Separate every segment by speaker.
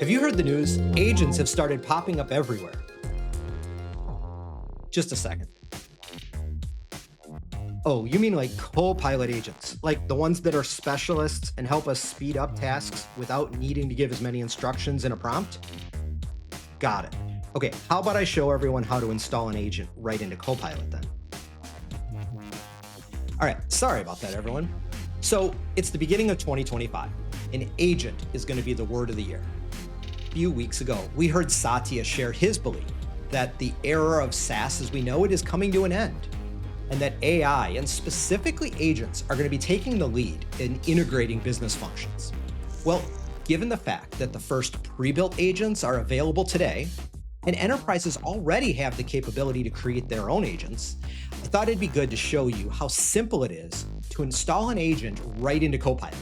Speaker 1: Have you heard the news? Agents have started popping up everywhere. Just a second. Oh, you mean like co-pilot agents, like the ones that are specialists and help us speed up tasks without needing to give as many instructions in a prompt? Got it. Okay, how about I show everyone how to install an agent right into Copilot then? All right, sorry about that, everyone. So it's the beginning of 2025. An agent is going to be the word of the year. A few weeks ago, we heard Satya share his belief that the era of SaaS as we know it is coming to an end, and that AI, and specifically agents, are going to be taking the lead in integrating business functions. Well, given the fact that the first pre-built agents are available today, and enterprises already have the capability to create their own agents, I thought it'd be good to show you how simple it is to install an agent right into Copilot.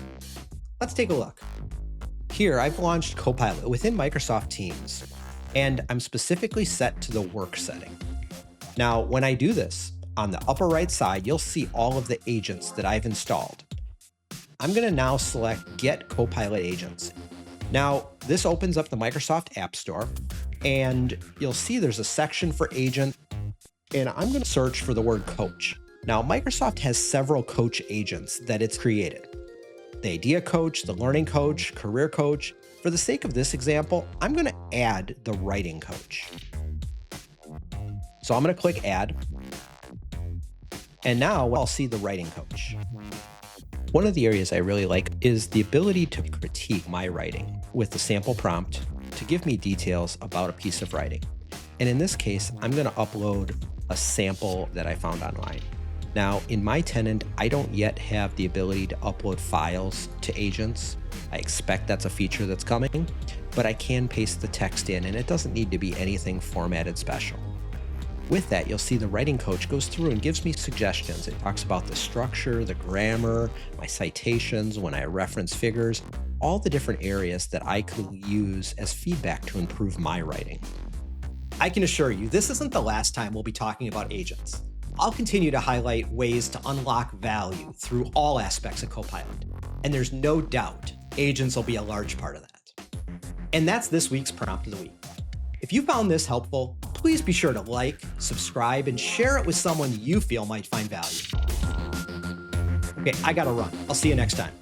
Speaker 1: Let's take a look. Here, I've launched Copilot within Microsoft Teams, and I'm specifically set to the work setting. Now, when I do this, on the upper right side, you'll see all of the agents that I've installed. I'm going to now select Get Copilot Agents. Now, this opens up the Microsoft App Store, and you'll see there's a section for agent, and I'm going to search for the word coach. Now, Microsoft has several coach agents that it's created. The idea coach, the learning coach, career coach. For the sake of this example, I'm going to add the writing coach. So I'm going to click add. And now I'll see the writing coach. One of the areas I really like is the ability to critique my writing with the sample prompt to give me details about a piece of writing. And in this case, I'm going to upload a sample that I found online. Now, in my tenant, I don't yet have the ability to upload files to agents. I expect that's a feature that's coming, but I can paste the text in, and it doesn't need to be anything formatted special. With that, you'll see the writing coach goes through and gives me suggestions. It talks about the structure, the grammar, my citations, when I reference figures, all the different areas that I could use as feedback to improve my writing. I can assure you, this isn't the last time we'll be talking about agents. I'll continue to highlight ways to unlock value through all aspects of Copilot. And there's no doubt agents will be a large part of that. And that's this week's Prompt of the Week. If you found this helpful, please be sure to like, subscribe, and share it with someone you feel might find value. Okay, I gotta run. I'll see you next time.